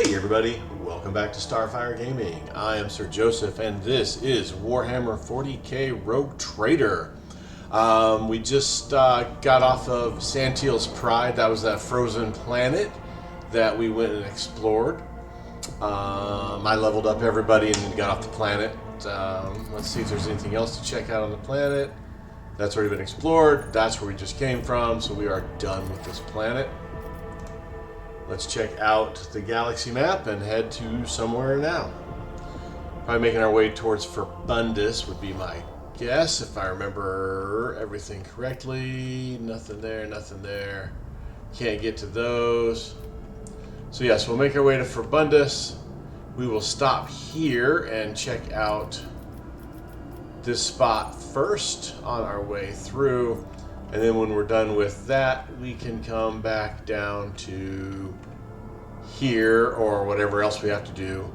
Hey everybody, welcome back to Starfyre Gaming. I am Sir Joseph and this is Warhammer 40k Rogue Trader. We just got off of Santiel's Pride. That was that frozen planet that we went and explored. I leveled up everybody and then got off the planet. Let's see if there's anything else to check out on the planet. That's already been explored. That's where we just came from, so we are done with this planet. Let's check out the galaxy map and head to somewhere now. Probably making our way towards Footfall would be my guess, if I remember everything correctly. Nothing there, nothing there. Can't get to those. So yes, we'll make our way to Footfall. We will stop here and check out this spot first on our way through. And then when we're done with that, we can come back down to here or whatever else we have to do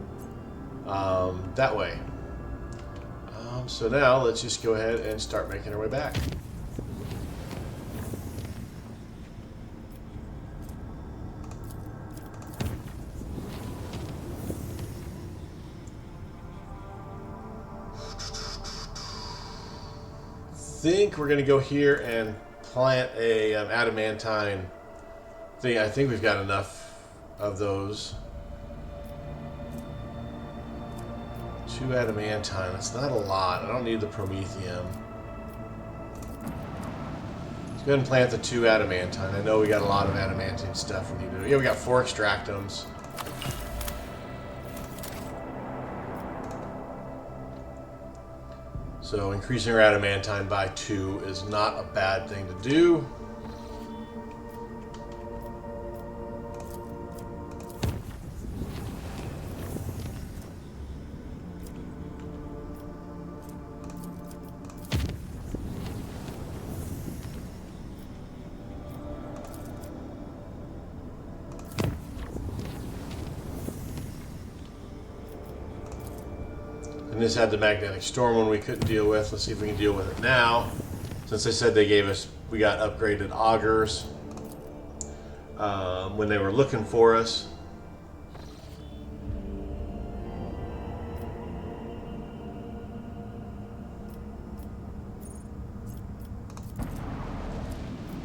that way. So now let's just go ahead and start making our way back. I think we're going to go here and plant a adamantine thing. I think we've got enough of those. 2 adamantine. That's not a lot. I don't need the promethium. Let's go ahead and plant the 2 adamantine. I know we got a lot of adamantine stuff we need to do. Yeah, we got 4 extractums. So increasing our adamantine by 2 is not a bad thing to do. And this had the magnetic storm one we couldn't deal with. Let's see if we can deal with it now. Since they said they gave us, we got upgraded augers when they were looking for us.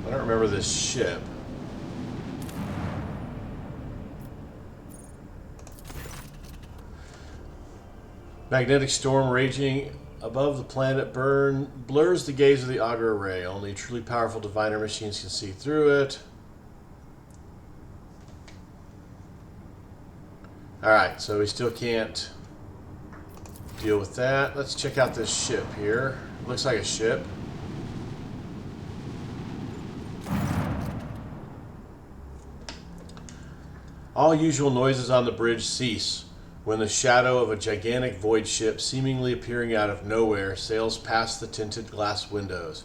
I don't remember this ship. Magnetic storm raging above the planet blurs the gaze of the auger array. Only truly powerful diviner machines can see through it. Alright, so we still can't deal with that. Let's check out this ship here. Looks like a ship. All usual noises on the bridge cease when the shadow of a gigantic void ship, seemingly appearing out of nowhere, sails past the tinted glass windows.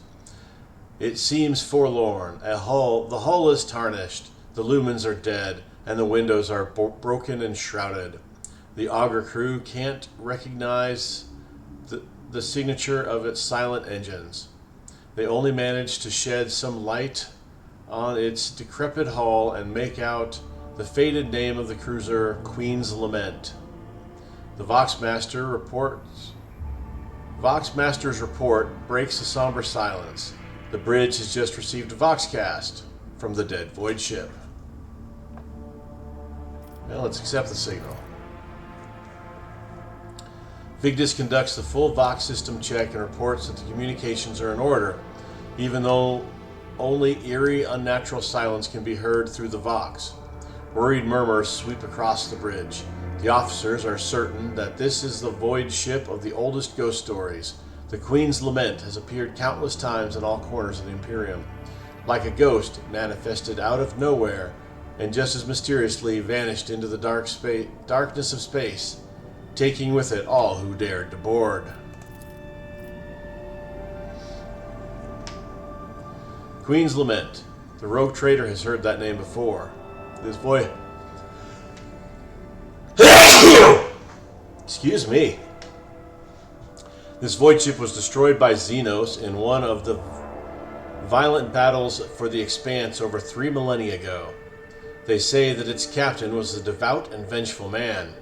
It seems forlorn. The hull is tarnished, the lumens are dead, and the windows are broken and shrouded. The auger crew can't recognize the signature of its silent engines. They only manage to shed some light on its decrepit hull and make out the faded name of the cruiser, Queen's Lament. The Voxmaster's report breaks the somber silence. The bridge has just received a Voxcast from the dead void ship. Well, let's accept the signal. Vigdis conducts the full Vox system check and reports that the communications are in order, even though only eerie, unnatural silence can be heard through the Vox. Worried murmurs sweep across the bridge. The officers are certain that this is the void ship of the oldest ghost stories. The Queen's Lament has appeared countless times in all corners of the Imperium. Like a ghost, it manifested out of nowhere and just as mysteriously vanished into the darkness of space, taking with it all who dared to board. Queen's Lament. The rogue trader has heard that name before. This void... Excuse me. This void ship was destroyed by Xenos in one of the violent battles for the Expanse over 3 millennia ago. They say that its captain was a devout and vengeful man.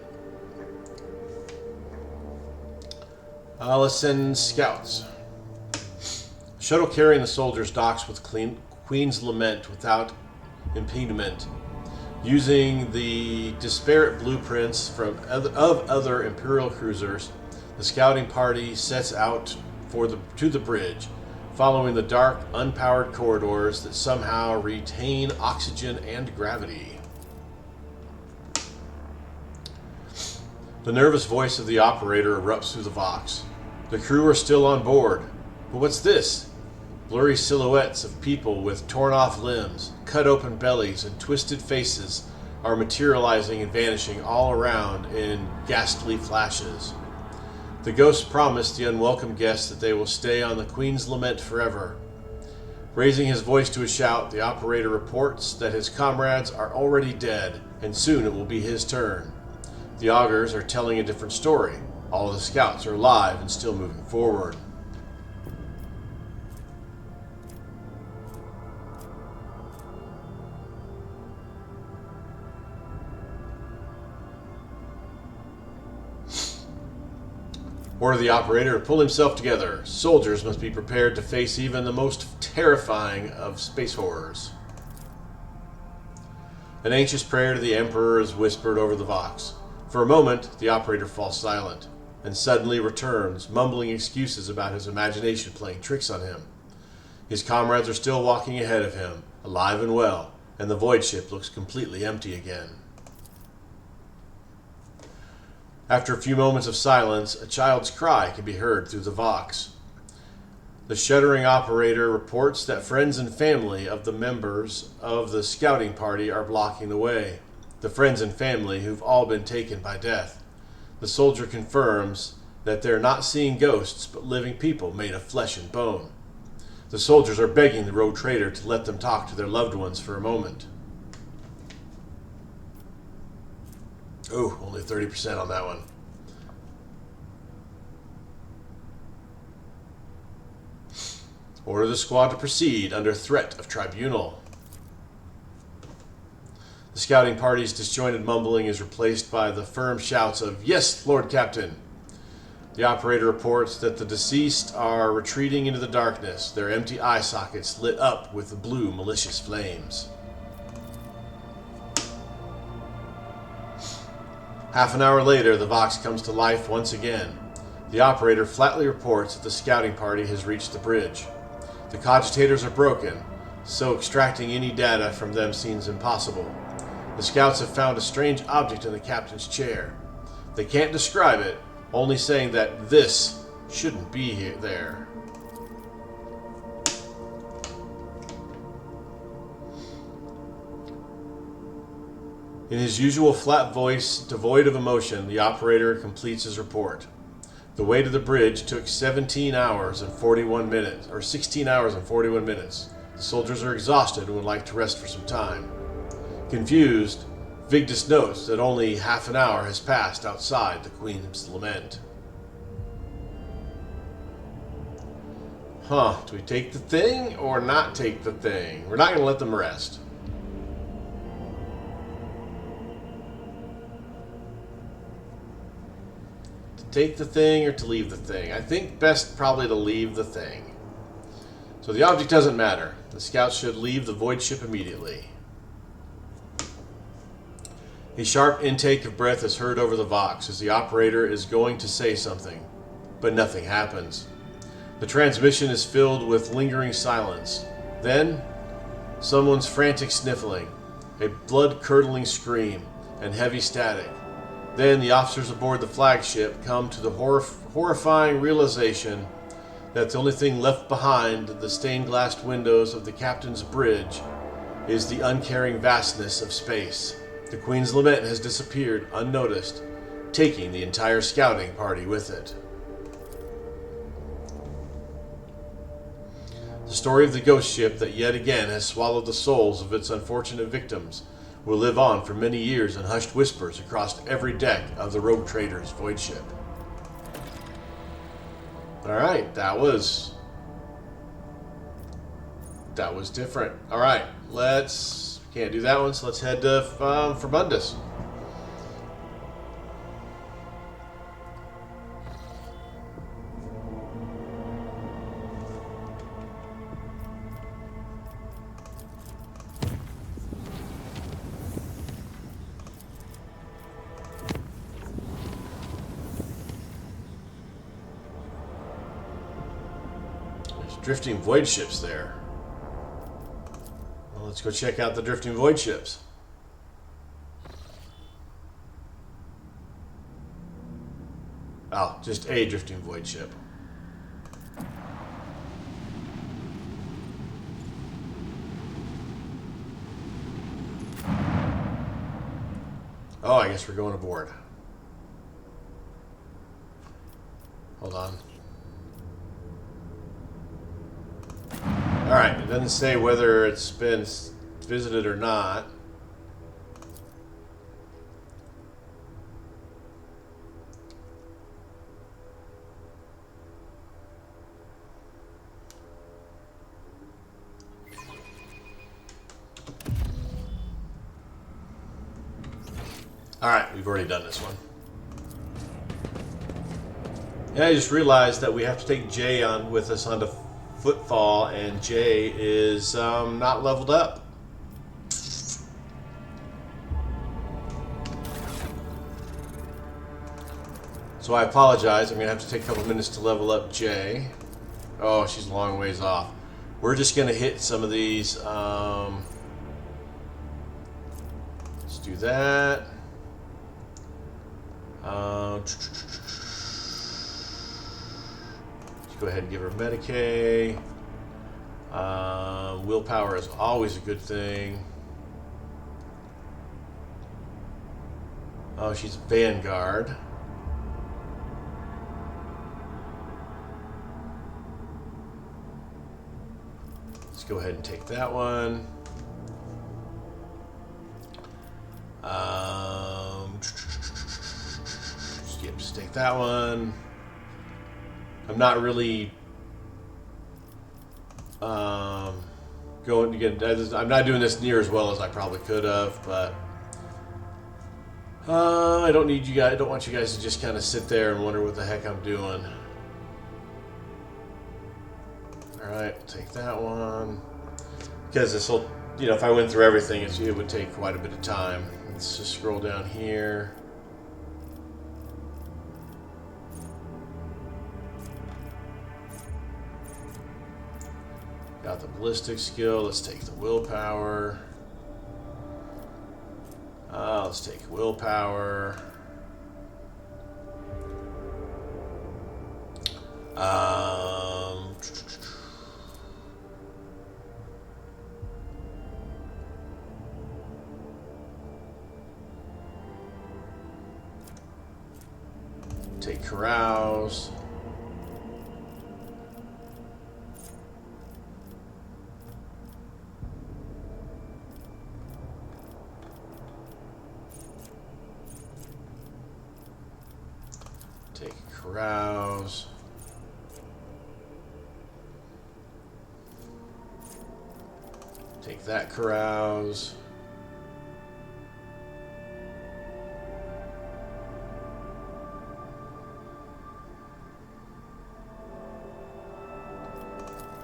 Let's send scouts. Shuttle carrying the soldiers docks with Queen's Lament without impediment. Using the disparate blueprints of other Imperial cruisers, the scouting party sets out to the bridge, following the dark, unpowered corridors that somehow retain oxygen and gravity. The nervous voice of the operator erupts through the Vox. The crew are still on board. But what's this? Blurry silhouettes of people with torn-off limbs, cut-open bellies, and twisted faces are materializing and vanishing all around in ghastly flashes. The ghosts promise the unwelcome guests that they will stay on the Queen's Lament forever. Raising his voice to a shout, the operator reports that his comrades are already dead, and soon it will be his turn. The augurs are telling a different story. All of the scouts are alive and still moving forward. Order the operator to pull himself together. Soldiers must be prepared to face even the most terrifying of space horrors. An anxious prayer to the Emperor is whispered over the Vox. For a moment, the operator falls silent, and suddenly returns, mumbling excuses about his imagination playing tricks on him. His comrades are still walking ahead of him, alive and well, and the void ship looks completely empty again. After a few moments of silence, a child's cry can be heard through the Vox. The shuddering operator reports that friends and family of the members of the scouting party are blocking the way. The friends and family who've all been taken by death. The soldier confirms that they're not seeing ghosts, but living people made of flesh and bone. The soldiers are begging the rogue trader to let them talk to their loved ones for a moment. Oh, only 30% on that one. Order the squad to proceed under threat of tribunal. The scouting party's disjointed mumbling is replaced by the firm shouts of, "Yes, Lord Captain!" The operator reports that the deceased are retreating into the darkness, their empty eye sockets lit up with blue malicious flames. Half an hour later, the Vox comes to life once again. The operator flatly reports that the scouting party has reached the bridge. The cogitators are broken, so extracting any data from them seems impossible. The scouts have found a strange object in the captain's chair. They can't describe it, only saying that this shouldn't be there. In his usual flat voice, devoid of emotion, the operator completes his report. The way to the bridge took 16 hours and 41 minutes. The soldiers are exhausted and would like to rest for some time. Confused, Vigdis notes that only half an hour has passed outside the Queen's Lament. Do we take the thing or not take the thing? We're not going to let them rest. To take the thing or to leave the thing? I think best probably to leave the thing. So the object doesn't matter. The scouts should leave the void ship immediately. A sharp intake of breath is heard over the Vox as the operator is going to say something, but nothing happens. The transmission is filled with lingering silence. Then, someone's frantic sniffling, a blood-curdling scream, and heavy static. Then the officers aboard the flagship come to the horrifying realization that the only thing left behind the stained-glass windows of the captain's bridge is the uncaring vastness of space. The Queen's Lament has disappeared unnoticed, taking the entire scouting party with it. The story of the ghost ship that yet again has swallowed the souls of its unfortunate victims will live on for many years in hushed whispers across every deck of the rogue trader's void ship. Alright, that was different. Alright, let's Can't do that one, so let's head to Forbundus. There's drifting void ships there. Well, let's go check out the drifting void ships. Oh, just a drifting void ship. Oh, I guess we're going aboard. Hold on. Alright, it doesn't say whether it's been visited or not. Alright, we've already done this one. Yeah, I just realized that we have to take Jay on with us onto Footfall, and Jay is not leveled up. So I apologize. I'm going to have to take a couple minutes to level up Jay. Oh, she's a long ways off. We're just going to hit some of these. Let's do that. Let's go ahead and give her Medicaid. Willpower is always a good thing. Oh, she's Vanguard. Let's go ahead and take that one. Yep, just take that one. I'm not really going to get. I'm not doing this near as well as I probably could have, but I don't need you guys. I don't want you guys to just kind of sit there and wonder what the heck I'm doing. All right, we'll take that one because this will, you know, if I went through everything, it would take quite a bit of time. Let's just scroll down here. Got the ballistic skill. Let's take the willpower. Let's take willpower. Take carouse. Take carouse. Take that carouse.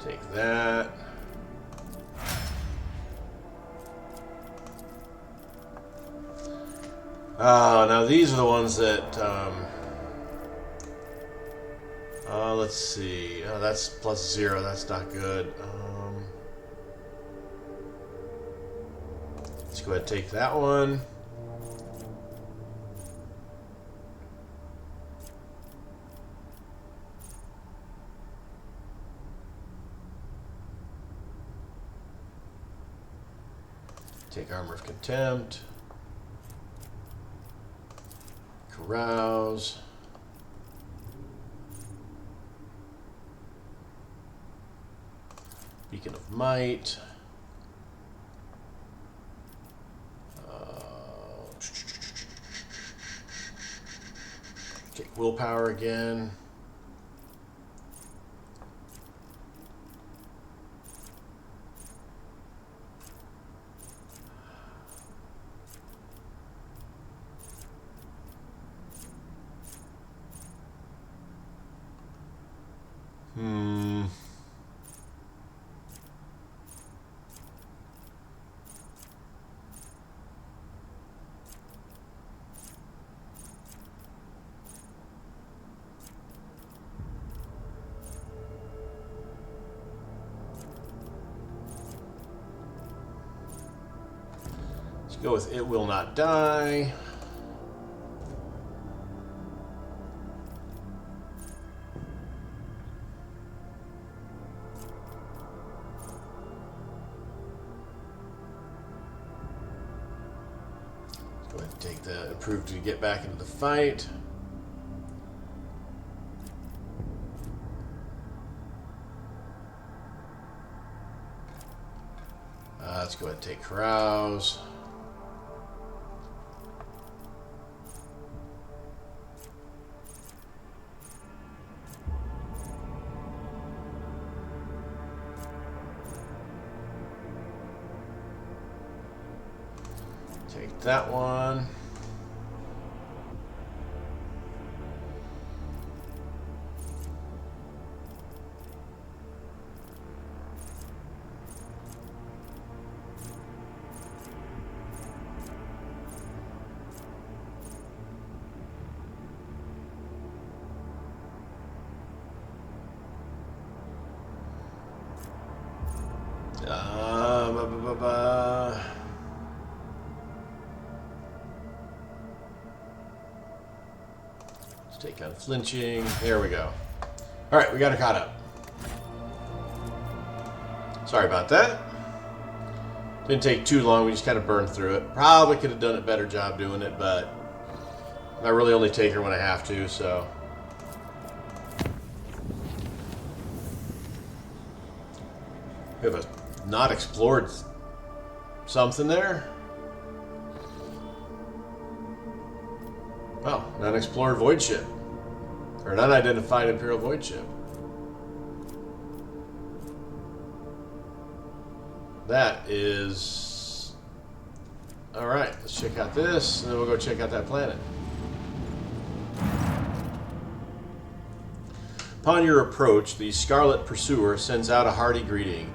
Take that. Oh, now these are the ones that, let's see. Oh, that's +0. That's not good. Let's go ahead and take that one. Take Armor of Contempt. Carouse. Beacon of Might. Take willpower again. Go with It Will Not Die. Go ahead and take the approved to get back into the fight. Let's go ahead and take Carouse. Take that one. Let's take on flinching. There we go. All right, we got her caught up. Sorry about that. Didn't take too long. We just kind of burned through it. Probably could have done a better job doing it, but I really only take her when I have to, so. We have a not explored something there. Oh, an unexplored void ship. Or an unidentified Imperial void ship. That is... Alright, let's check out this, and then we'll go check out that planet. Upon your approach, the Scarlet Pursuer sends out a hearty greeting.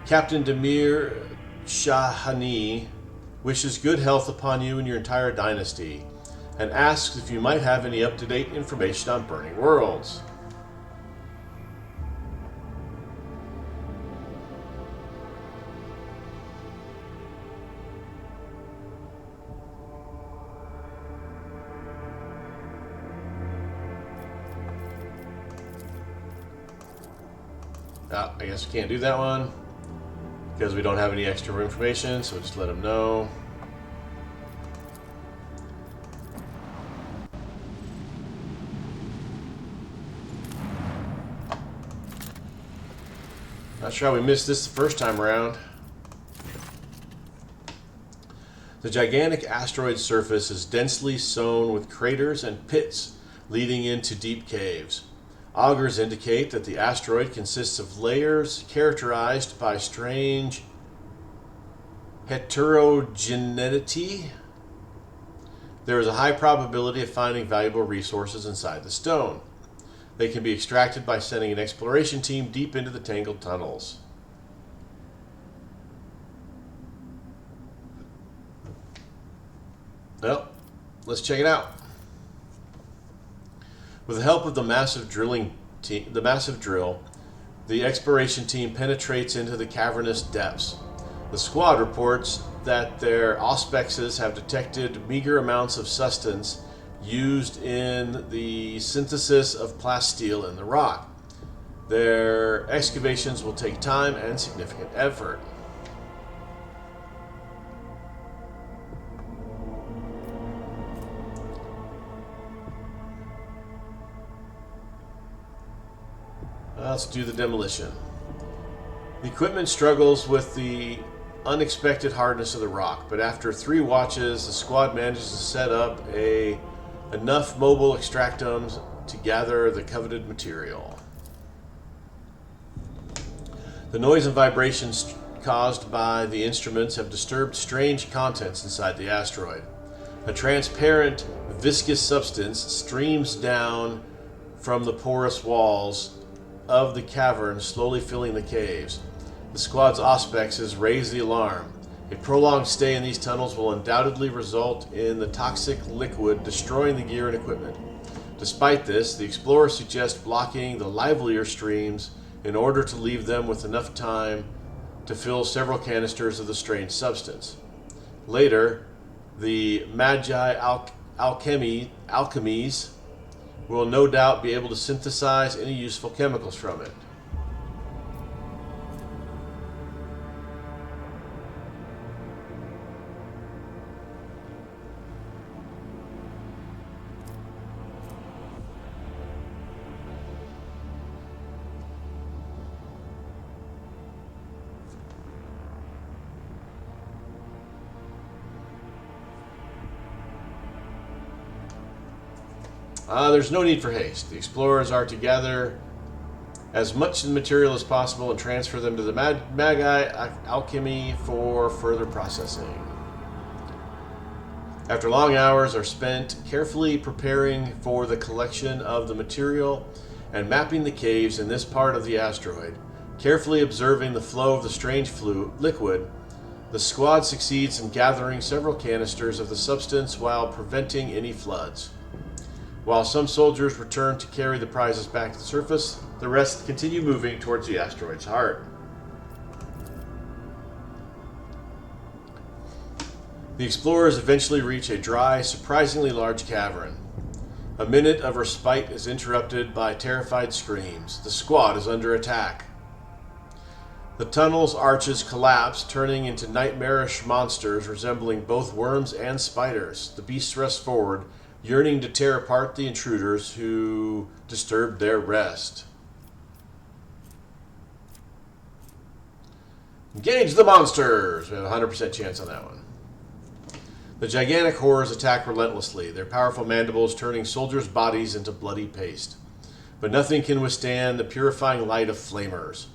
Captain Demir Shahani wishes good health upon you and your entire dynasty, and asks if you might have any up-to-date information on Burning Worlds. I guess we can't do that one because we don't have any extra information, so just let them know. Not sure how we missed this the first time around. The gigantic asteroid surface is densely sown with craters and pits leading into deep caves. Augurs indicate that the asteroid consists of layers characterized by strange heterogeneity. There is a high probability of finding valuable resources inside the stone. They can be extracted by sending an exploration team deep into the tangled tunnels. Well, let's check it out. With the help of the massive drill, the exploration team penetrates into the cavernous depths. The squad reports that their auspexes have detected meager amounts of sustenance used in the synthesis of plasteel in the rock. Their excavations will take time and significant effort. Let's do the demolition. The equipment struggles with the unexpected hardness of the rock, but after 3 watches, the squad manages to set up enough mobile extractums to gather the coveted material. The noise and vibrations caused by the instruments have disturbed strange contents inside the asteroid. A transparent, viscous substance streams down from the porous walls of the cavern, slowly filling the caves. The squad's auspexes raise the alarm. A prolonged stay in these tunnels will undoubtedly result in the toxic liquid destroying the gear and equipment. Despite this, the explorers suggest blocking the livelier streams in order to leave them with enough time to fill several canisters of the strange substance. Later, the Magi alchemies will no doubt be able to synthesize any useful chemicals from it. There's no need for haste. The explorers are to gather as much of the material as possible and transfer them to the Magi alchemy for further processing. After long hours are spent carefully preparing for the collection of the material and mapping the caves in this part of the asteroid, carefully observing the flow of the strange liquid, the squad succeeds in gathering several canisters of the substance while preventing any floods. While some soldiers return to carry the prizes back to the surface, the rest continue moving towards the asteroid's heart. The explorers eventually reach a dry, surprisingly large cavern. A minute of respite is interrupted by terrified screams. The squad is under attack. The tunnel's arches collapse, turning into nightmarish monsters resembling both worms and spiders. The beasts rush forward, yearning to tear apart the intruders who disturbed their rest. Engage the monsters! We have a 100% chance on that one. The gigantic horrors attack relentlessly, their powerful mandibles turning soldiers' bodies into bloody paste. But nothing can withstand the purifying light of flamers.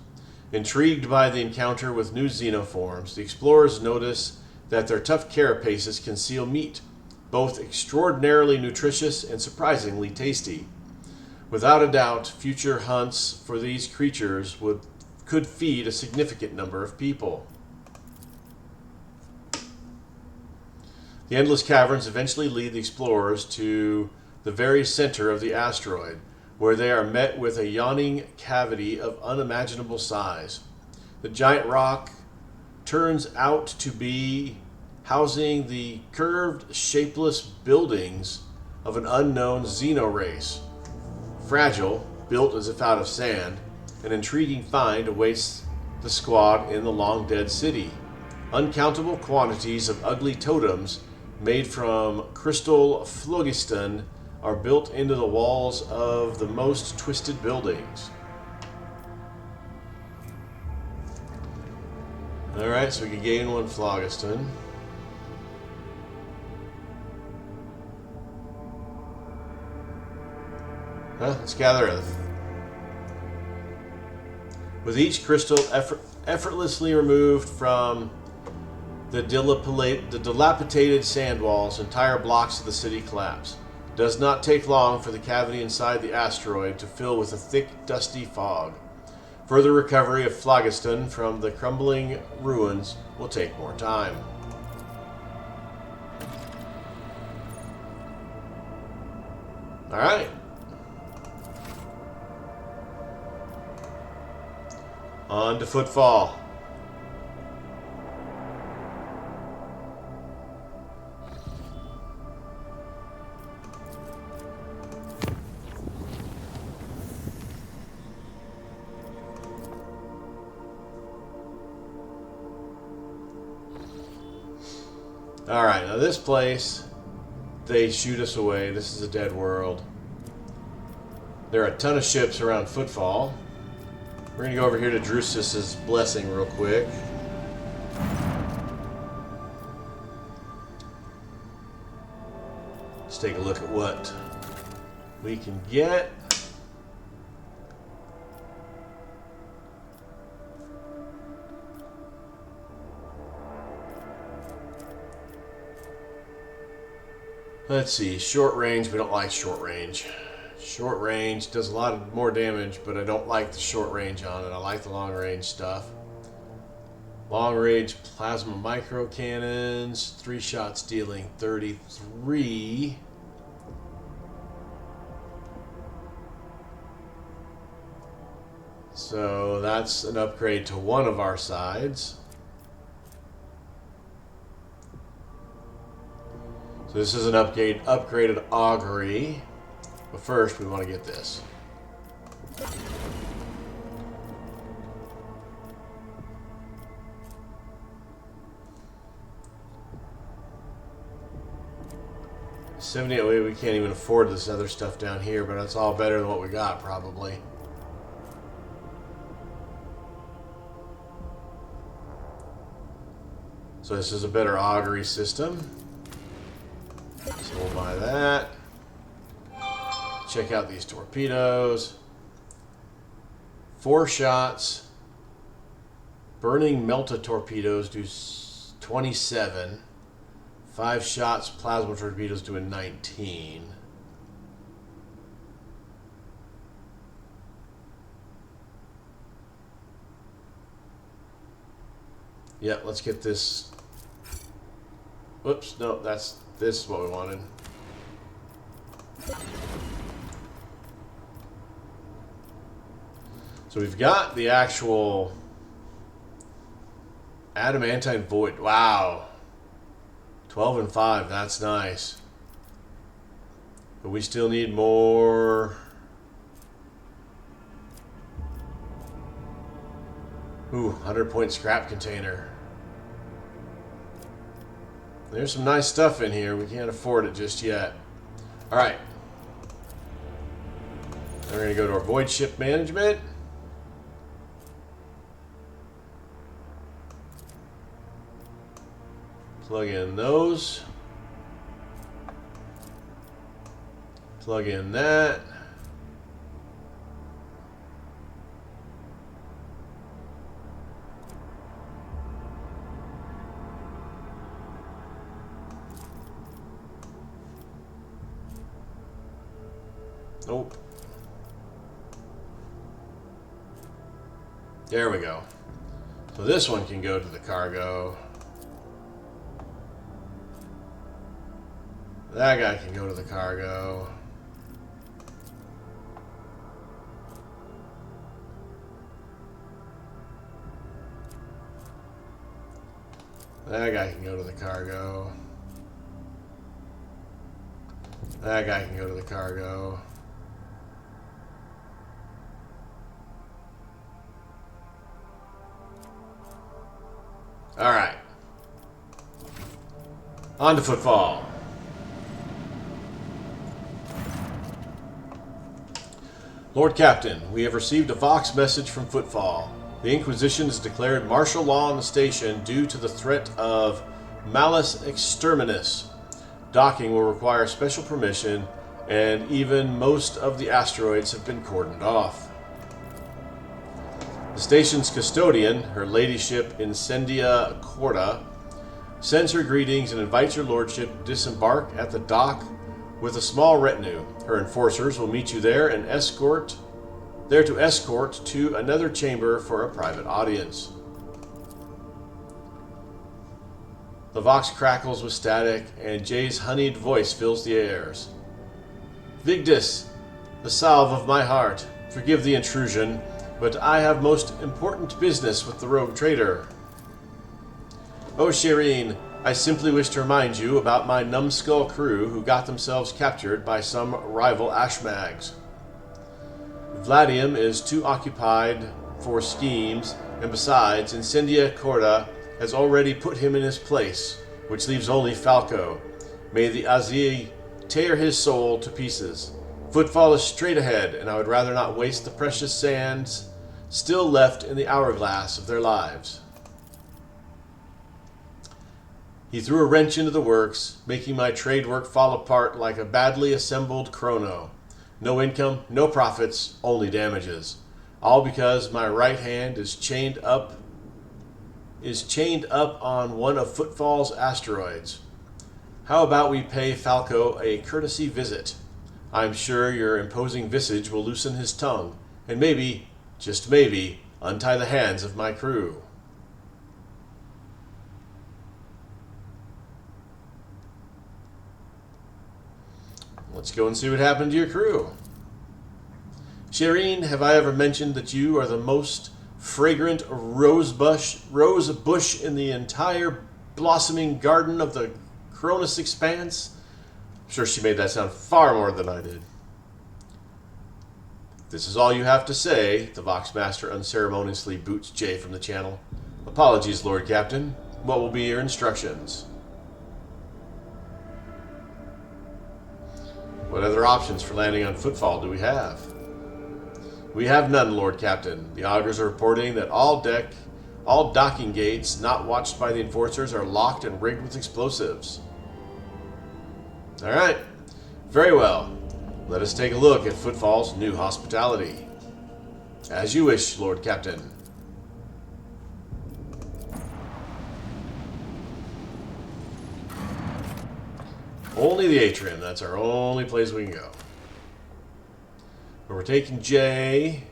Intrigued by the encounter with new xenoforms, the explorers notice that their tough carapaces conceal meat, both extraordinarily nutritious and surprisingly tasty. Without a doubt, future hunts for these creatures could feed a significant number of people. The endless caverns eventually lead the explorers to the very center of the asteroid, where they are met with a yawning cavity of unimaginable size. The giant rock turns out to be housing the curved, shapeless buildings of an unknown xeno-race. Fragile, built as if out of sand, an intriguing find awaits the squad in the long-dead city. Uncountable quantities of ugly totems made from crystal phlogiston are built into the walls of the most twisted buildings. Alright, so we can gain one phlogiston. Let's gather it. With each crystal effortlessly removed from the dilapidated sand walls, entire blocks of the city collapse. It does not take long for the cavity inside the asteroid to fill with a thick, dusty fog. Further recovery of phlogiston from the crumbling ruins will take more time. All right. On to Footfall. Alright, now this place, they shoot us away. This is a dead world. There are a ton of ships around Footfall. We're going to go over here to Drusus's blessing real quick. Let's take a look at what we can get. Let's see, short range, we don't like short range. Short range does a lot more damage, but I don't like the short range on it. I like the long range stuff. Long range plasma micro cannons, 3 shots dealing 33. So that's an upgrade to one of our sides. So this is an upgraded augury. But first, we want to get this. $78, we can't even afford this other stuff down here, but that's all better than what we got, probably. So this is a better augury system. So we'll buy that. Check out these torpedoes. 4 shots. Burning melta torpedoes do 27. 5 shots, plasma torpedoes doing 19. Yeah, let's get this. Whoops, no, this is what we wanted. So we've got the actual adamantine void. Wow. 12 and 5, that's nice. But we still need more. Ooh, 100-point scrap container. There's some nice stuff in here. We can't afford it just yet. Alright. We're going to go to our void ship management. Plug in those. Plug in that. Nope. There we go. So this one can go to the cargo. That guy can go to the cargo. That guy can go to the cargo. That guy can go to the cargo. All right. On to Footfall. Lord Captain, we have received a Vox message from Footfall. The Inquisition has declared martial law on the station due to the threat of Malus Exterminus. Docking will require special permission, and even most of the asteroids have been cordoned off. The station's custodian, her ladyship Incendia Corda, sends her greetings and invites your lordship to disembark at the dock with a small retinue. Her enforcers will meet you there and escort to another chamber for a private audience. The Vox crackles with static, and Jay's honeyed voice fills the airs. Vigdis, the salve of my heart, forgive the intrusion, but I have most important business with the rogue trader. Oh, Shireen, I simply wish to remind you about my numbskull crew who got themselves captured by some rival Ashmags. Vladium is too occupied for schemes, and besides, Incendia Corda has already put him in his place, which leaves only Falco. May the Azii tear his soul to pieces. Footfall is straight ahead, and I would rather not waste the precious sands still left in the hourglass of their lives. He threw a wrench into the works, making my trade work fall apart like a badly assembled chrono. No income, no profits, only damages. All because my right hand is chained up on one of Footfall's asteroids. How about we pay Falco a courtesy visit? I'm sure your imposing visage will loosen his tongue, and maybe, just maybe, untie the hands of my crew. Let's go and see what happened to your crew. Shireen, have I ever mentioned that you are the most fragrant rose bush in the entire blossoming garden of the Cronus Expanse? sure she made that sound far more than I did. This is all you have to say. The Voxmaster unceremoniously boots Jay from the channel. Apologies, Lord Captain. What will be your instructions? What other options for landing on Footfall do we have? We have none, Lord Captain. The augurs are reporting that all docking gates not watched by the enforcers are locked and rigged with explosives. All right. Very well. Let us take a look at Footfall's new hospitality. As you wish, Lord Captain. Only the atrium. That's our only place we can go. But we're taking Jay.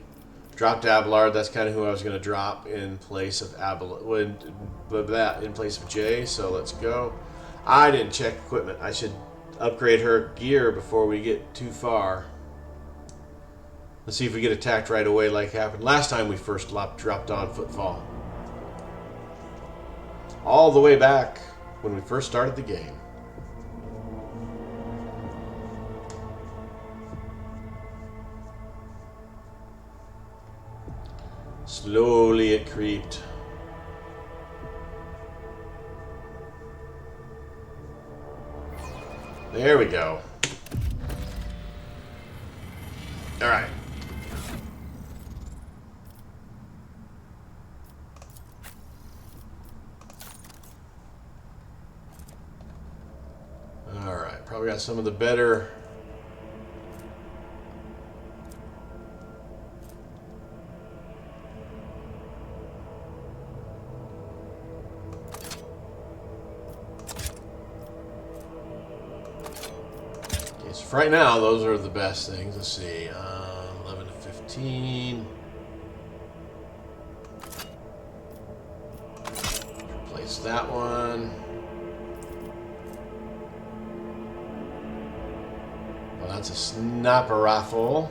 Dropped Abelard. That's kind of who I was going to drop in place of Abelard. In place of Jay. So let's go. I didn't check equipment. I should upgrade her gear before we get too far. Let's see if we get attacked right away like happened last time we first dropped on Footfall. All the way back when we first started the game. Slowly it creeped. There we go. All right. All right. Probably got some of the better. For right now, those are the best things. Let's see, 11 to 15. Replace that one. Well, that's a snapper rifle.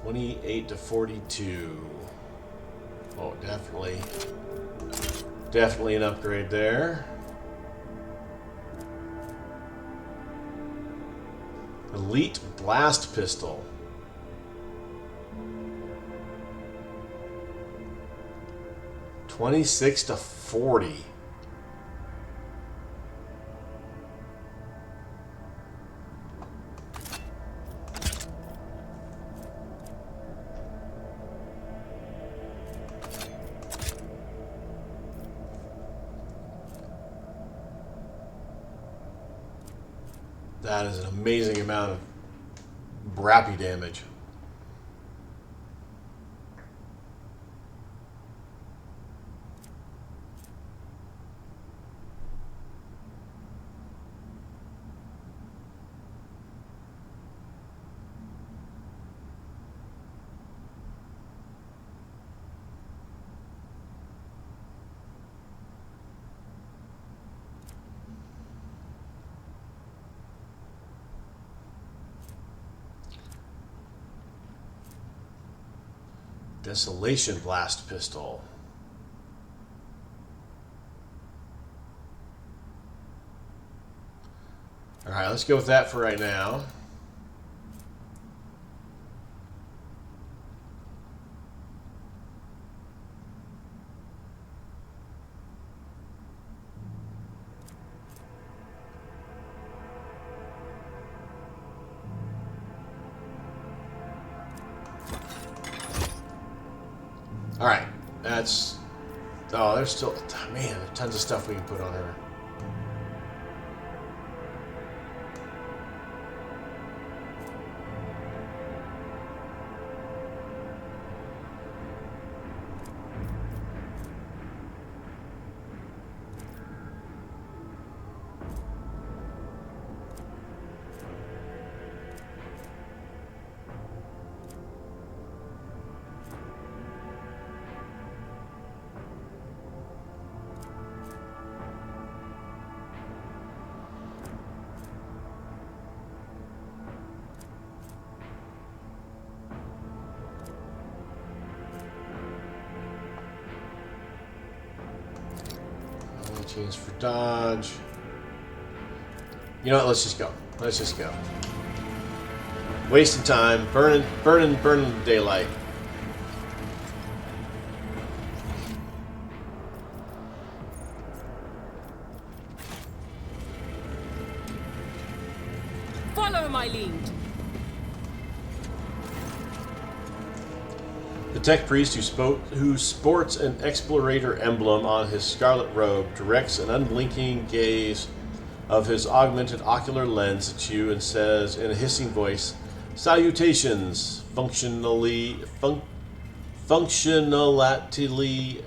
$28 to $42. Oh, definitely an upgrade there. Elite blast pistol. $26 to $40. That is an amazing amount of brappy damage. Desolation blast pistol. All right, let's go with that for right now. All right, that's... Oh, there's still... Man, there's tons of stuff we can put on her. Chains for dodge. You know what? Let's just go. Let's just go. Wasting time. Burning daylight. Follow my lead. The tech priest who sports an explorator emblem on his scarlet robe directs an unblinking gaze of his augmented ocular lens at you and says in a hissing voice, "Salutations, functionally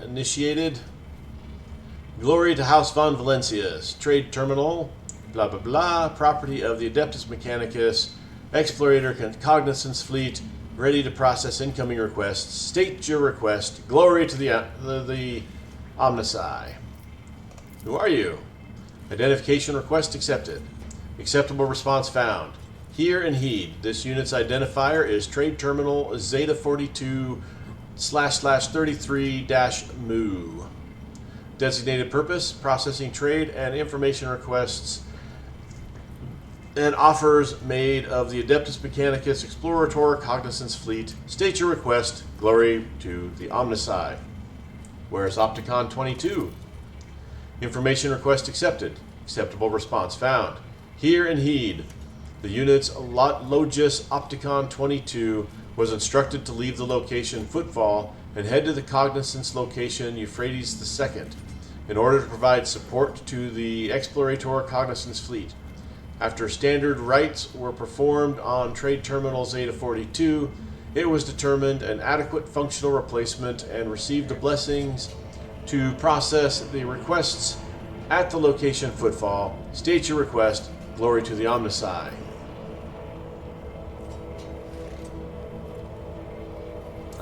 initiated. Glory to House von Valencia's trade terminal, blah blah blah, property of the Adeptus Mechanicus, explorator cognizance fleet, ready to process incoming requests. State your request. Glory to the Omnici." Who are you? Identification request accepted. Acceptable response found. Hear and heed. This unit's identifier is Trade Terminal Zeta 42//33-Mu. Designated purpose: processing trade and information requests and offers made of the Adeptus Mechanicus Explorator Cognizance Fleet. State your request. Glory to the Omnici. Where's Opticon 22? Information request accepted. Acceptable response found. Hear and heed. The unit's Logis Opticon 22 was instructed to leave the location Footfall and head to the Cognizance location Euphrates II in order to provide support to the Explorator Cognizance Fleet. After standard rites were performed on Trade Terminal Zeta 42, it was determined an adequate functional replacement and received the blessings to process the requests at the location Footfall. State your request. Glory to the Omnici.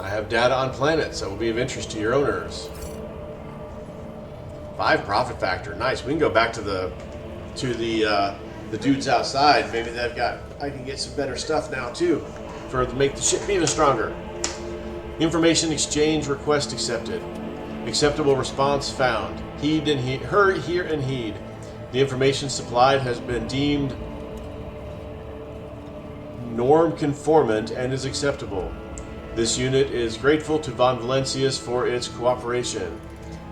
I have data on planets that will be of interest to your owners. 5 profit factor. Nice. We can go back to the dudes outside. Maybe I can get some better stuff now too, to make the ship even stronger. Information exchange request accepted. Acceptable response found. Hear and heed. The information supplied has been deemed norm conformant and is acceptable. This unit is grateful to Von Valencia's for its cooperation.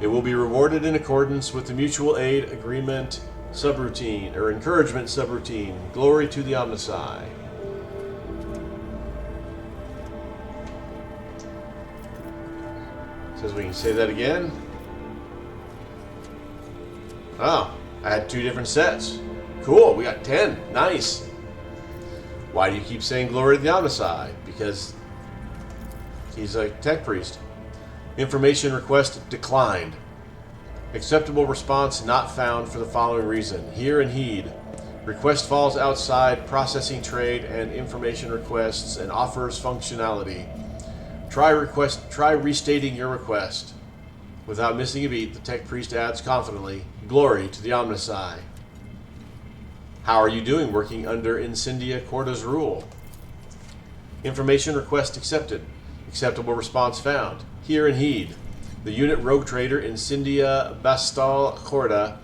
It will be rewarded in accordance with the mutual aid agreement subroutine, or encouragement subroutine. Glory to the Omnici. Says we can say that again. Oh, I had 2 different sets. Cool, we got 10. Nice. Why do you keep saying glory to the Omnici? Because he's a tech priest. Information request declined. Acceptable response not found for the following reason. Hear and heed. Request falls outside processing trade and information requests and offers functionality. Try restating your request. Without missing a beat, the tech priest adds confidently, "Glory to the Omnici." How are you doing working under Incendia Corda's rule? Information request accepted. Acceptable response found. Hear and heed. The unit rogue trader Incendia Bastal Corda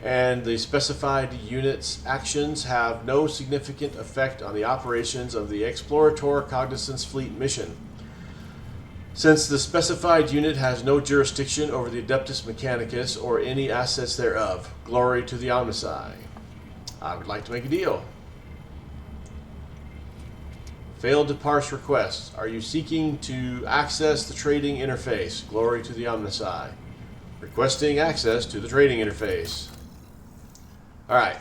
and the specified unit's actions have no significant effect on the operations of the Explorator Cognizance Fleet mission. Since the specified unit has no jurisdiction over the Adeptus Mechanicus or any assets thereof, glory to the Omnici. I would like to make a deal. Failed to parse requests. Are you seeking to access the trading interface? Glory to the Omnici. Requesting access to the trading interface. All right.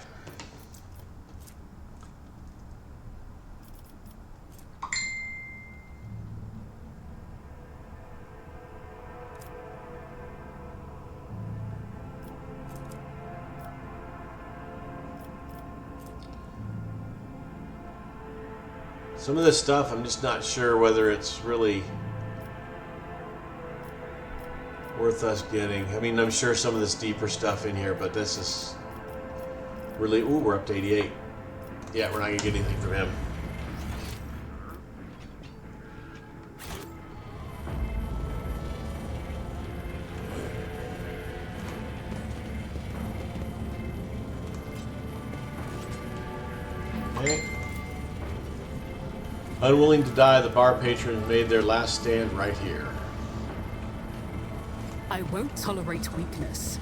Some of this stuff, I'm just not sure whether it's really worth us getting. I mean, I'm sure some of this deeper stuff in here, but this is really... Ooh, we're up to 88. Yeah, we're not going to get anything from him. Okay. Unwilling to die, the bar patrons made their last stand right here. I won't tolerate weakness.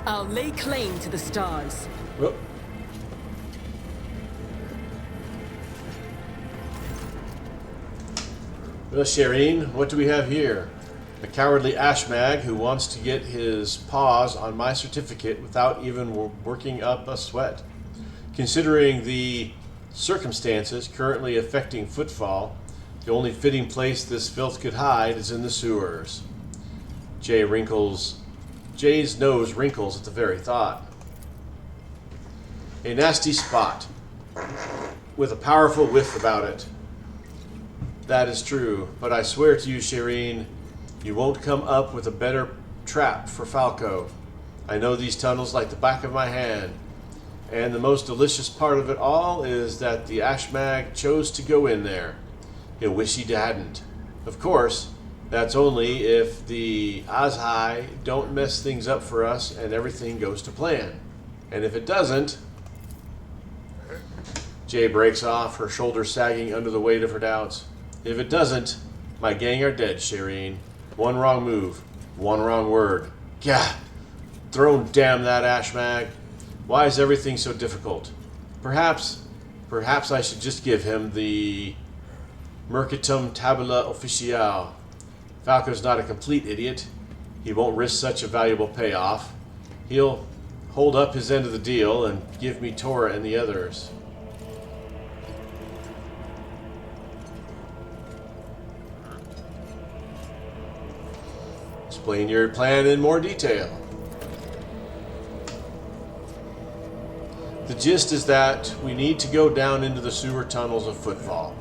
I'll lay claim to the stars. Whoop. Well, Shireen, what do we have here? A cowardly ashmag who wants to get his paws on my certificate without even working up a sweat. Considering the circumstances currently affecting Footfall, the only fitting place this filth could hide is in the sewers. Jay's nose wrinkles at the very thought. A nasty spot, with a powerful whiff about it. That is true, but I swear to you, Shireen, you won't come up with a better trap for Falco. I know these tunnels like the back of my hand, and the most delicious part of it all is that the ashmag chose to go in there. He'll wish he hadn't. Of course, that's only if the Azhai don't mess things up for us and everything goes to plan. And if it doesn't... Jay breaks off, her shoulders sagging under the weight of her doubts. If it doesn't, my gang are dead, Shireen. One wrong move, one wrong word. Gah! Throne damn that ashmag. Why is everything so difficult? Perhaps I should just give him the Mercatum Tabula Officiale. Falco's not a complete idiot. He won't risk such a valuable payoff. He'll hold up his end of the deal and give me Tora and the others. Explain your plan in more detail. The gist is that we need to go down into the sewer tunnels of Footfall,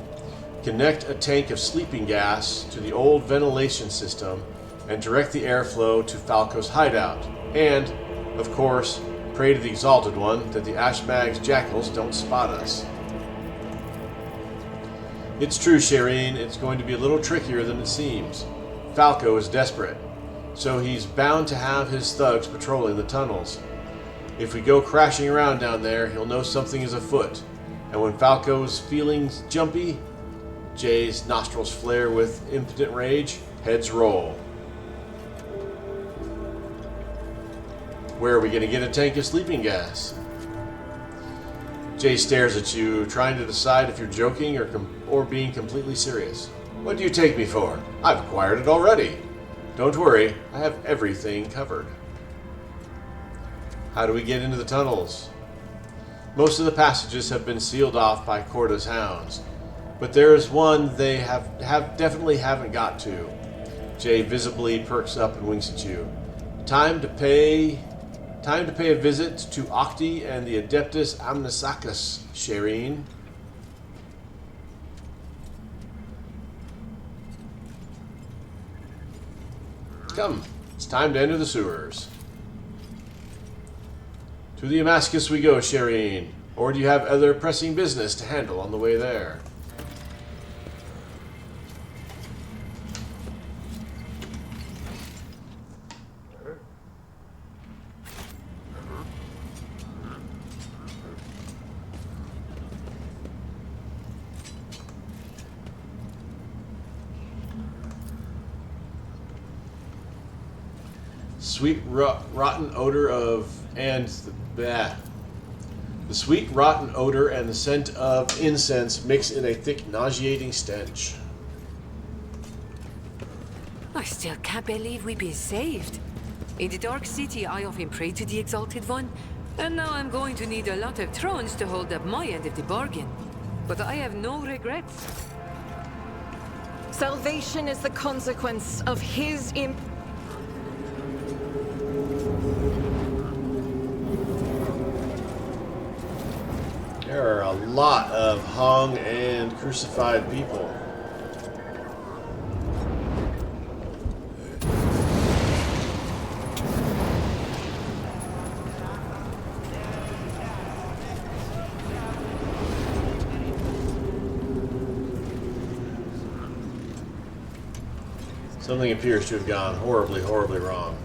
connect a tank of sleeping gas to the old ventilation system, and direct the airflow to Falco's hideout. And, of course, pray to the Exalted One that the Ashmag's jackals don't spot us. It's true, Shireen, it's going to be a little trickier than it seems. Falco is desperate, so he's bound to have his thugs patrolling the tunnels. If we go crashing around down there, he'll know something is afoot. And when Falco's feeling jumpy, Jay's nostrils flare with impotent rage, heads roll. Where are we going to get a tank of sleeping gas? Jay stares at you, trying to decide if you're joking or being completely serious. What do you take me for? I've acquired it already. Don't worry, I have everything covered. How do we get into the tunnels? Most of the passages have been sealed off by Corda's hounds, but there is one they definitely haven't got to. Jay visibly perks up and winks at you. Time to pay a visit to Octi and the Adeptus Amnesacus, Shireen. Come, it's time to enter the sewers. To the Damascus we go, Shireen. Or do you have other pressing business to handle on the way there? Sweet rotten odor of the sweet rotten odor and the scent of incense mix in a thick nauseating stench. I still can't believe we've been saved. In the Dark City, I often prayed to the Exalted One, and now I'm going to need a lot of thrones to hold up my end of the bargain. But I have no regrets. Salvation is the consequence of his There are a lot of hung and crucified people. Something appears to have gone horribly, horribly wrong.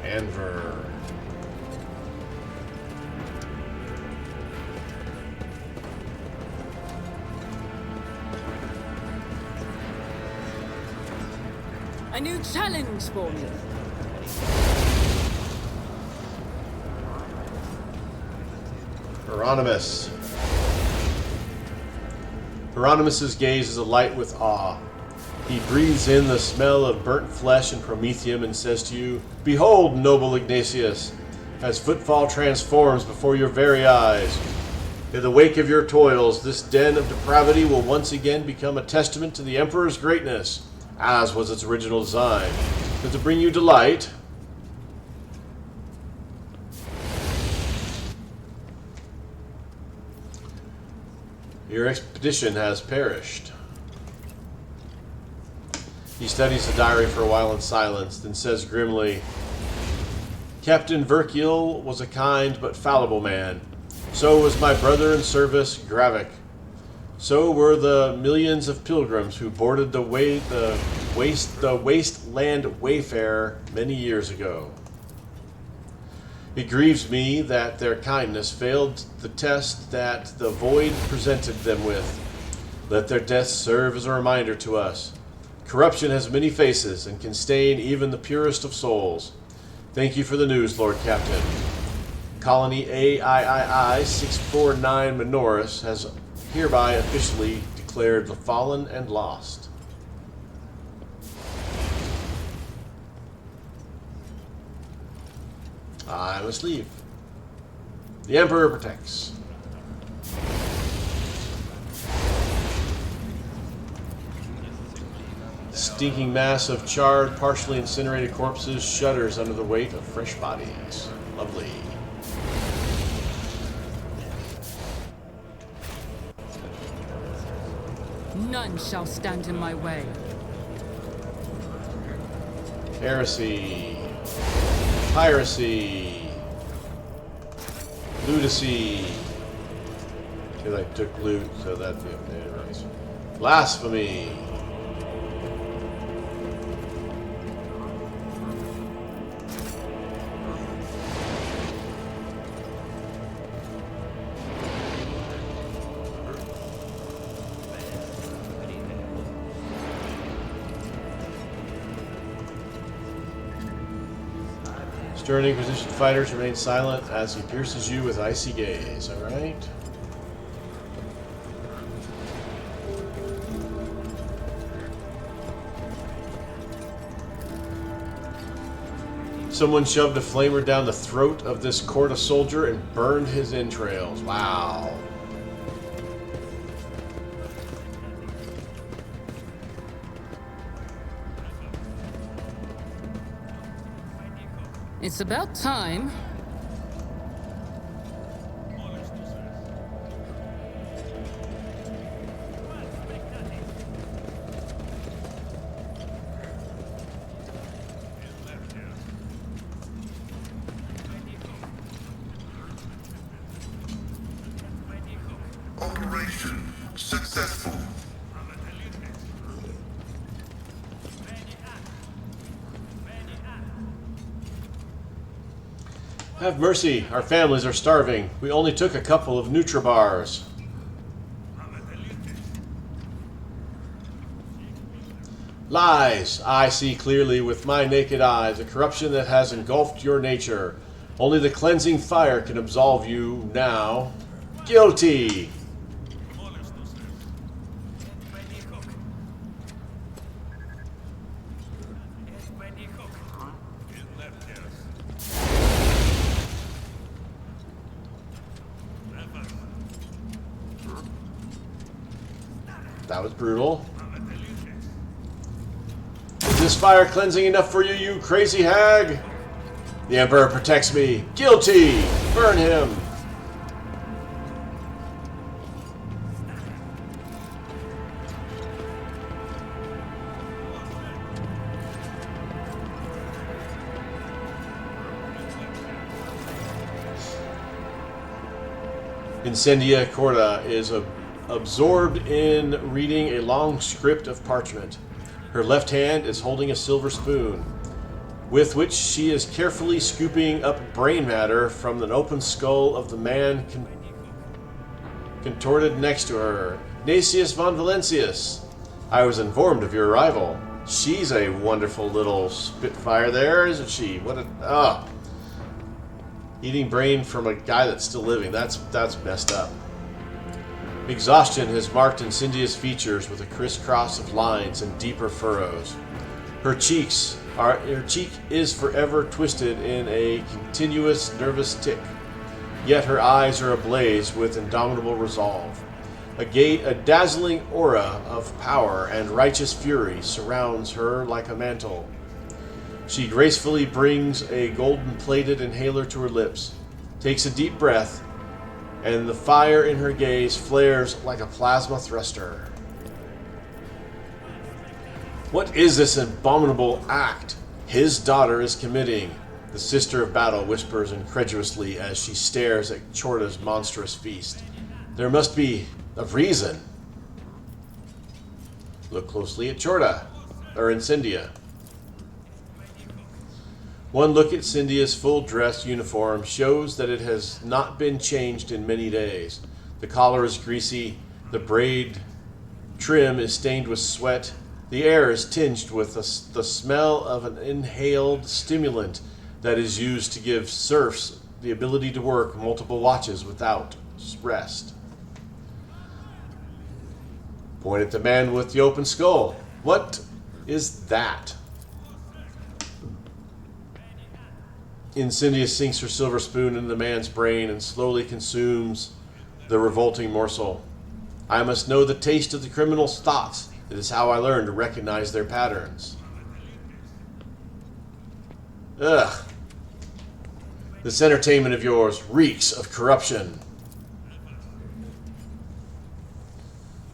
Anver. A new challenge for me. Hieronymus. Hieronymus's gaze is alight with awe. He breathes in the smell of burnt flesh and promethium and says to you, "Behold, noble Ignatius, as Footfall transforms before your very eyes. In the wake of your toils, this den of depravity will once again become a testament to the Emperor's greatness, as was its original design. But to bring you delight, your expedition has perished." He studies the diary for a while in silence, then says grimly, "Captain Verkiel was a kind but fallible man. So was my brother in service, Gravik. So were the millions of pilgrims who boarded the wasteland Wayfarer many years ago. It grieves me that their kindness failed the test that the void presented them with. Let their deaths serve as a reminder to us. Corruption has many faces and can stain even the purest of souls. Thank you for the news, Lord Captain. Colony AIII 649 Minoris has hereby officially declared the fallen and lost." I must leave. The Emperor protects. Stinking mass of charred, partially incinerated corpses shudders under the weight of fresh bodies. Lovely. None shall stand in my way. Heresy. Piracy. Ludacy. Because I took loot, so that'd be updated, right? Blasphemy. Stern Inquisition fighters remain silent as he pierces you with icy gaze. Alright? Someone shoved a flamer down the throat of this Corda soldier and burned his entrails. Wow. It's about time. Operation successful. Have mercy, our families are starving. We only took a couple of Nutribars. Lies! I see clearly with my naked eye the corruption that has engulfed your nature. Only the cleansing fire can absolve you now. Guilty! That was brutal. Is this fire cleansing enough for you, you crazy hag? The Emperor protects me. Guilty! Burn him! Incendia Corda is absorbed in reading a long script of parchment. Her left hand is holding a silver spoon, with which she is carefully scooping up brain matter from an open skull of the man contorted next to her. Nacius von Valentius, I was informed of your arrival. She's a wonderful little spitfire there, isn't she? What a... Eating brain from a guy that's still living. That's messed up. Exhaustion has marked Incendia's features with a crisscross of lines and deeper furrows. Her cheek is forever twisted in a continuous nervous tick, yet her eyes are ablaze with indomitable resolve. A dazzling aura of power and righteous fury surrounds her like a mantle. She gracefully brings a golden-plated inhaler to her lips, takes a deep breath, and the fire in her gaze flares like a plasma thruster. What is this abominable act his daughter is committing? The Sister of Battle whispers incredulously as she stares at Chorda's monstrous feast. There must be a reason. Look closely at Chorda, or Incendia. One look at Incendia's full-dress uniform shows that it has not been changed in many days. The collar is greasy, the braid trim is stained with sweat, the air is tinged with the smell of an inhaled stimulant that is used to give serfs the ability to work multiple watches without rest. Point at the man with the open skull. What is that? Incendia sinks her silver spoon into the man's brain and slowly consumes the revolting morsel. I must know the taste of the criminal's thoughts. It is how I learn to recognize their patterns. Ugh. This entertainment of yours reeks of corruption.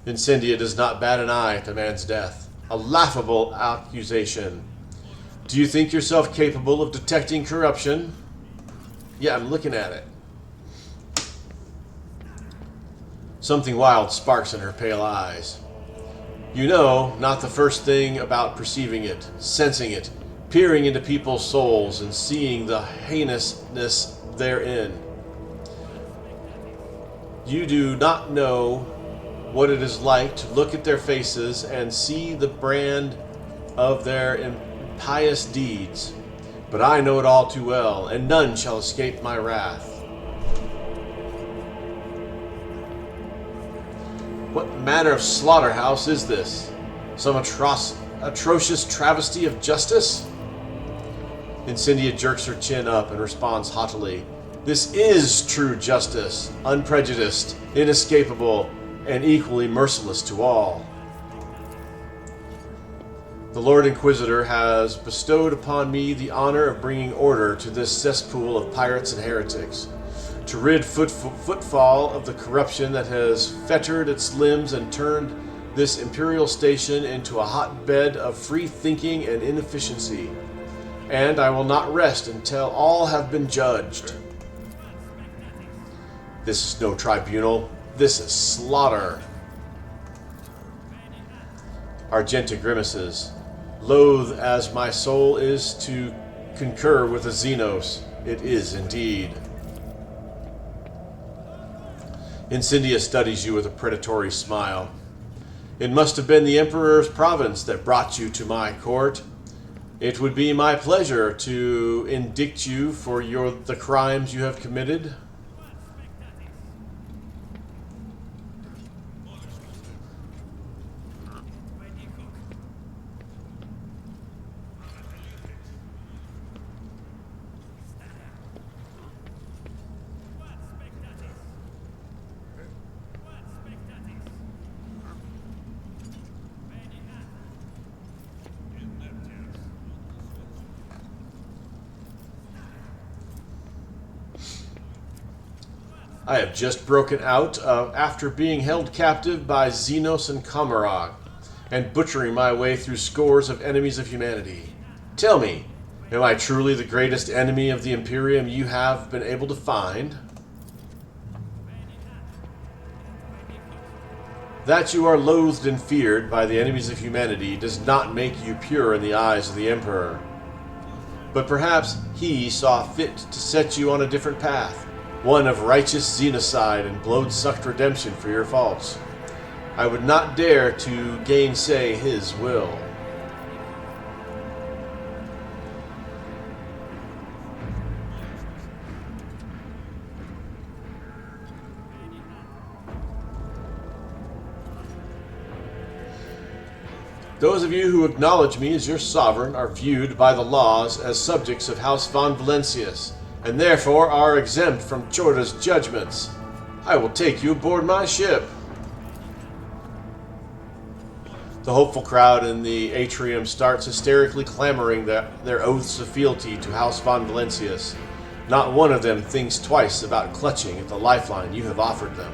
Incendia does not bat an eye at the man's death. A laughable accusation. Do you think yourself capable of detecting corruption? Yeah, I'm looking at it. Something wild sparks in her pale eyes. You know, not the first thing about perceiving it, sensing it, peering into people's souls and seeing the heinousness therein. You do not know what it is like to look at their faces and see the brand of their impious deeds. But I know it all too well, and none shall escape my wrath. What manner of slaughterhouse is this? Some atrocious travesty of justice? Incendia jerks her chin up and responds haughtily. This is true justice, unprejudiced, inescapable, and equally merciless to all. The Lord Inquisitor has bestowed upon me the honor of bringing order to this cesspool of pirates and heretics, to rid Footfall of the corruption that has fettered its limbs and turned this imperial station into a hotbed of free thinking and inefficiency. And I will not rest until all have been judged. This is no tribunal. This is slaughter. Argenta grimaces. Loath as my soul is to concur with the Xenos, it is indeed. Incendia studies you with a predatory smile. It must have been the Emperor's province that brought you to my court. It would be my pleasure to indict you for the crimes you have committed. I have just broken out after being held captive by Xenos and Kamarog, and butchering my way through scores of enemies of humanity. Tell me, am I truly the greatest enemy of the Imperium you have been able to find? That you are loathed and feared by the enemies of humanity does not make you pure in the eyes of the Emperor. But perhaps he saw fit to set you on a different path, one of righteous xenocide and blood-sucked redemption for your faults. I would not dare to gainsay his will. Those of you who acknowledge me as your sovereign are viewed by the laws as subjects of House von Valencius, and therefore are exempt from Chorda's judgments. I will take you aboard my ship. The hopeful crowd in the atrium starts hysterically clamoring their oaths of fealty to House von Valencius. Not one of them thinks twice about clutching at the lifeline you have offered them.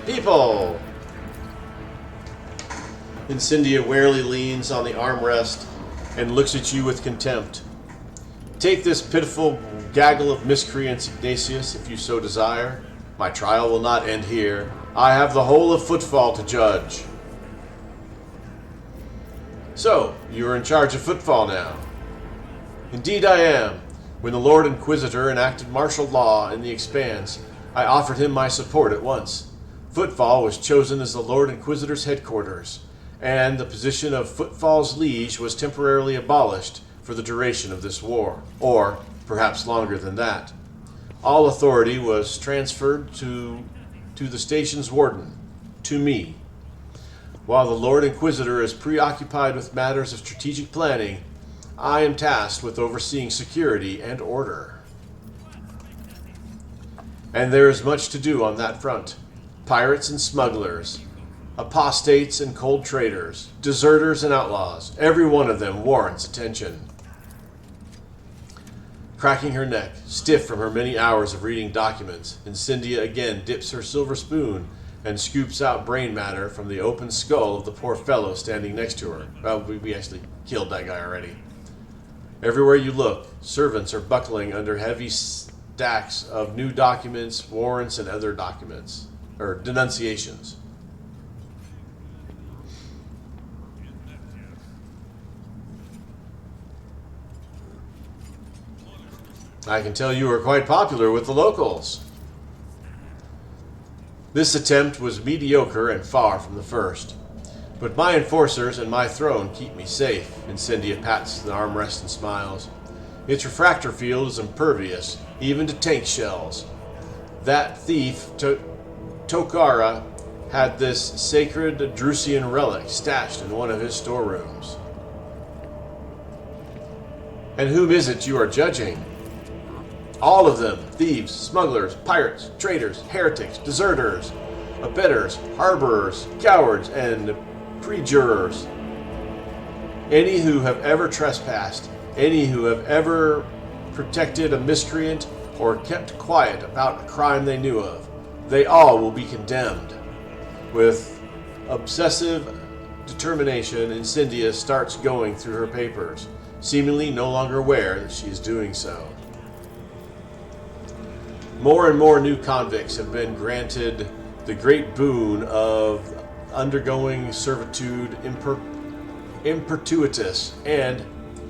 People! Incendia warily leans on the armrest and looks at you with contempt. Take this pitiful gaggle of miscreants, Ignatius, if you so desire. My trial will not end here. I have the whole of Footfall to judge. So, you are in charge of Footfall now. Indeed I am. When the Lord Inquisitor enacted martial law in the Expanse, I offered him my support at once. Footfall was chosen as the Lord Inquisitor's headquarters, and the position of Footfall's liege was temporarily abolished for the duration of this war, or perhaps longer than that. All authority was transferred to the station's warden, to me. While the Lord Inquisitor is preoccupied with matters of strategic planning, I am tasked with overseeing security and order. And there is much to do on that front. Pirates and smugglers, apostates and cold traders, deserters and outlaws, every one of them warrants attention. Cracking her neck, stiff from her many hours of reading documents, Incendia again dips her silver spoon and scoops out brain matter from the open skull of the poor fellow standing next to her. Well, we actually killed that guy already. Everywhere you look, servants are buckling under heavy stacks of new documents, warrants, and other documents. Or denunciations. I can tell you are quite popular with the locals. This attempt was mediocre and far from the first. But my enforcers and my throne keep me safe, Incendia pats the armrest and smiles. Its refractor field is impervious, even to tank shells. That thief Tokara had this sacred Drusian relic stashed in one of his storerooms. And whom is it you are judging? All of them, thieves, smugglers, pirates, traitors, heretics, deserters, abettors, harborers, cowards, and prejurors. Any who have ever trespassed, any who have ever protected a miscreant or kept quiet about a crime they knew of, they all will be condemned. With obsessive determination, Incendia starts going through her papers, seemingly no longer aware that she is doing so. More and more new convicts have been granted the great boon of undergoing servitude impertuitus and,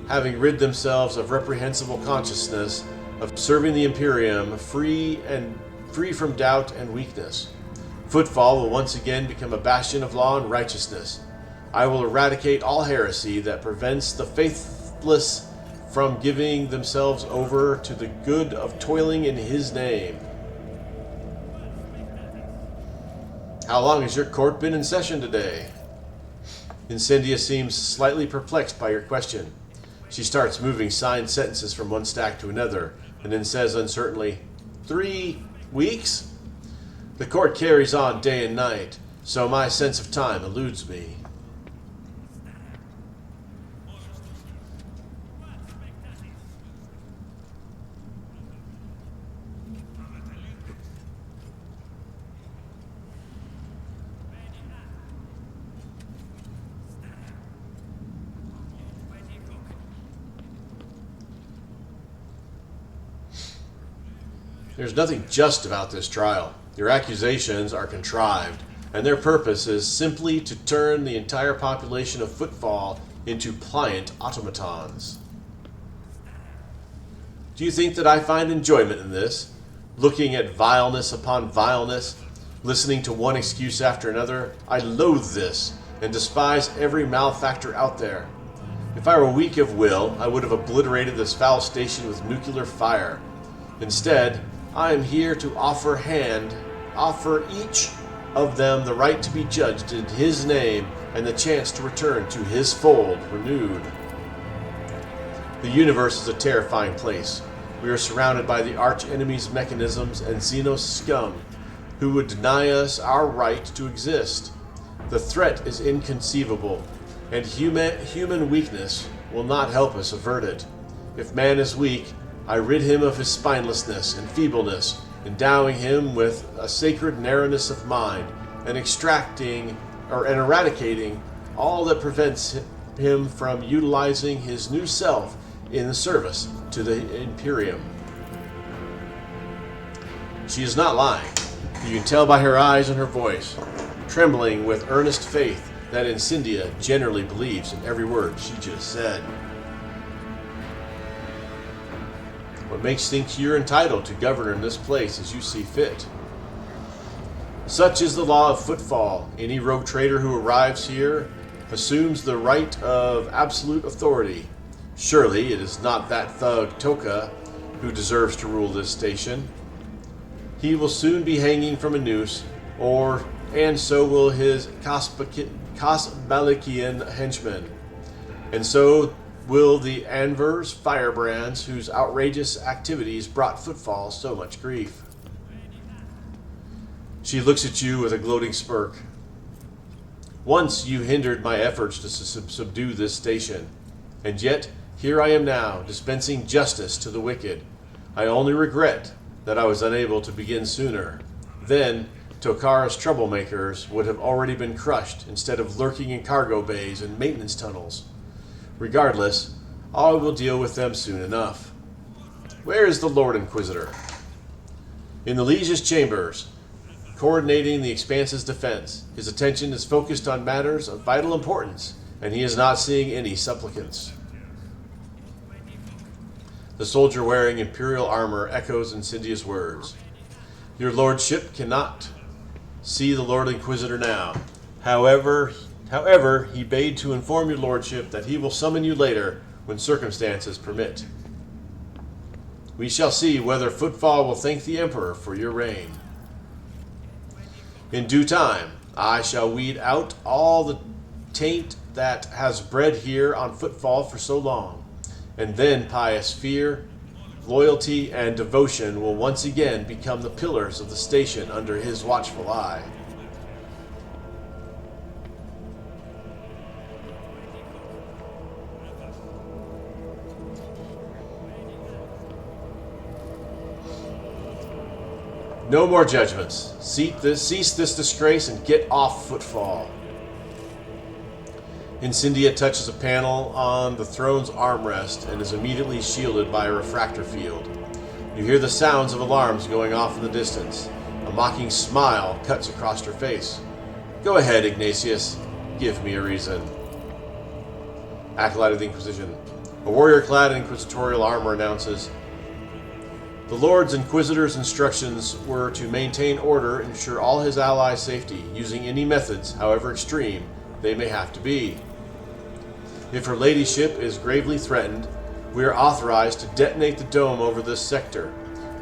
having rid themselves of reprehensible consciousness, of serving the Imperium free from doubt and weakness. Footfall will once again become a bastion of law and righteousness. I will eradicate all heresy that prevents the faithless from giving themselves over to the good of toiling in his name. How long has your court been in session today? Incendia seems slightly perplexed by your question. She starts moving signed sentences from one stack to another, and then says uncertainly, 3 weeks? The court carries on day and night, so my sense of time eludes me. There's nothing just about this trial. Your accusations are contrived, and their purpose is simply to turn the entire population of Footfall into pliant automatons. Do you think that I find enjoyment in this? Looking at vileness upon vileness, listening to one excuse after another? I loathe this, and despise every malefactor out there. If I were weak of will, I would have obliterated this foul station with nuclear fire. Instead, I am here to offer each of them the right to be judged in his name and the chance to return to his fold renewed. The universe is a terrifying place. We are surrounded by the arch-enemy's mechanisms and Xenos scum who would deny us our right to exist. The threat is inconceivable, and human weakness will not help us avert it. If man is weak, I rid him of his spinelessness and feebleness, endowing him with a sacred narrowness of mind, and eradicating all that prevents him from utilizing his new self in service to the Imperium. She is not lying. You can tell by her eyes and her voice, trembling with earnest faith that Incendia generally believes in every word she just said. What makes you think you're entitled to govern in this place as you see fit? Such is the law of Footfall. Any rogue trader who arrives here assumes the right of absolute authority. Surely it is not that thug Toka who deserves to rule this station. He will soon be hanging from a noose, and so will his Kasbalikian henchmen. And so will the Anvers firebrands whose outrageous activities brought Footfall so much grief. She looks at you with a gloating smirk. Once you hindered my efforts to subdue this station, and yet here I am now, dispensing justice to the wicked. I only regret that I was unable to begin sooner. Then Tokara's troublemakers would have already been crushed instead of lurking in cargo bays and maintenance tunnels. Regardless, I will deal with them soon enough. Where is the Lord Inquisitor? In the Liege's chambers, coordinating the Expanse's defense. His attention is focused on matters of vital importance, and he is not seeing any supplicants. The soldier wearing Imperial armor echoes Incendia's words. Your lordship cannot see the Lord Inquisitor now. However, he bade to inform your lordship that he will summon you later when circumstances permit. We shall see whether Footfall will thank the Emperor for your reign. In due time, I shall weed out all the taint that has bred here on Footfall for so long, and then pious fear, loyalty, and devotion will once again become the pillars of the station under his watchful eye. No more judgments. Cease this disgrace and get off Footfall. Incendia touches a panel on the throne's armrest and is immediately shielded by a refractor field. You hear the sounds of alarms going off in the distance. A mocking smile cuts across her face. Go ahead, Ignatius. Give me a reason. Acolyte of the Inquisition. A warrior clad in inquisitorial armor announces, the Lord's Inquisitor's instructions were to maintain order and ensure all his allies' safety, using any methods, however extreme, they may have to be. If her ladyship is gravely threatened, we are authorized to detonate the dome over this sector.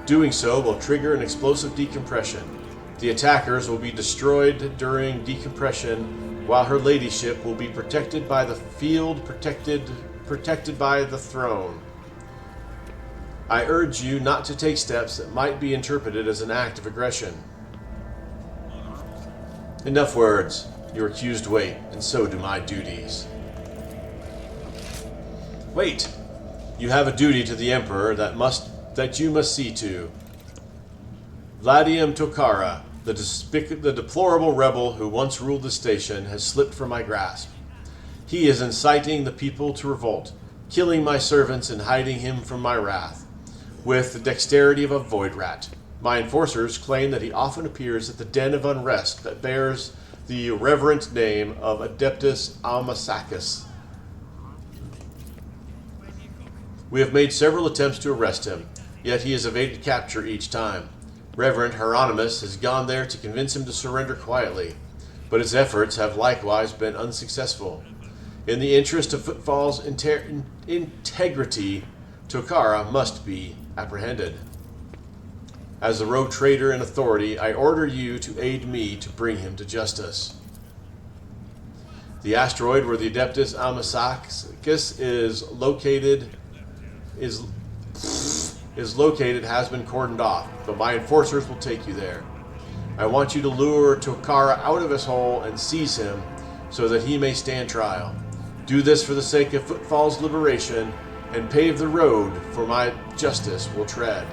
Doing so will trigger an explosive decompression. The attackers will be destroyed during decompression, while her ladyship will be protected by the field protected by the throne. I urge you not to take steps that might be interpreted as an act of aggression. Enough words. Your accused wait, and so do my duties. Wait! You have a duty to the Emperor that you must see to. Vladium Tokara, the deplorable rebel who once ruled the station, has slipped from my grasp. He is inciting the people to revolt, killing my servants and hiding him from my wrath, with the dexterity of a void rat. My enforcers claim that he often appears at the den of unrest that bears the reverent name of Adeptus Almasacus. We have made several attempts to arrest him, yet he has evaded capture each time. Reverend Hieronymus has gone there to convince him to surrender quietly, but his efforts have likewise been unsuccessful. In the interest of Footfall's integrity, Tokara must be apprehended. As the rogue trader in authority, I order you to aid me to bring him to justice. The asteroid where the Adeptus Almasacus is located has been cordoned off, but my enforcers will take you there. I want you to lure Tokara out of his hole and seize him so that he may stand trial. Do this for the sake of Footfall's liberation and pave the road for my justice will tread.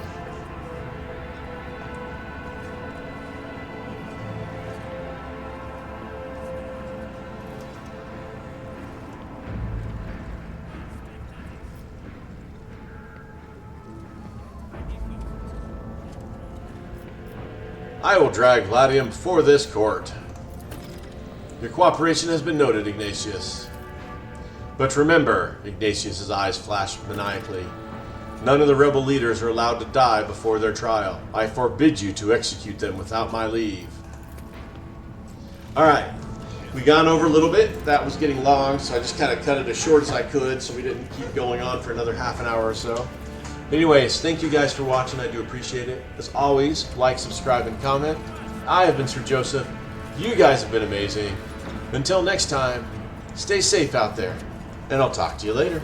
I will drag Gladium before this court. Your cooperation has been noted, Ignatius. But remember, Ignatius's eyes flashed maniacally, none of the rebel leaders are allowed to die before their trial. I forbid you to execute them without my leave. Alright, we gone over a little bit. That was getting long, so I just kind of cut it as short as I could so we didn't keep going on for another half an hour or so. Anyways, thank you guys for watching. I do appreciate it. As always, like, subscribe, and comment. I have been Sir Joseph. You guys have been amazing. Until next time, stay safe out there, and I'll talk to you later.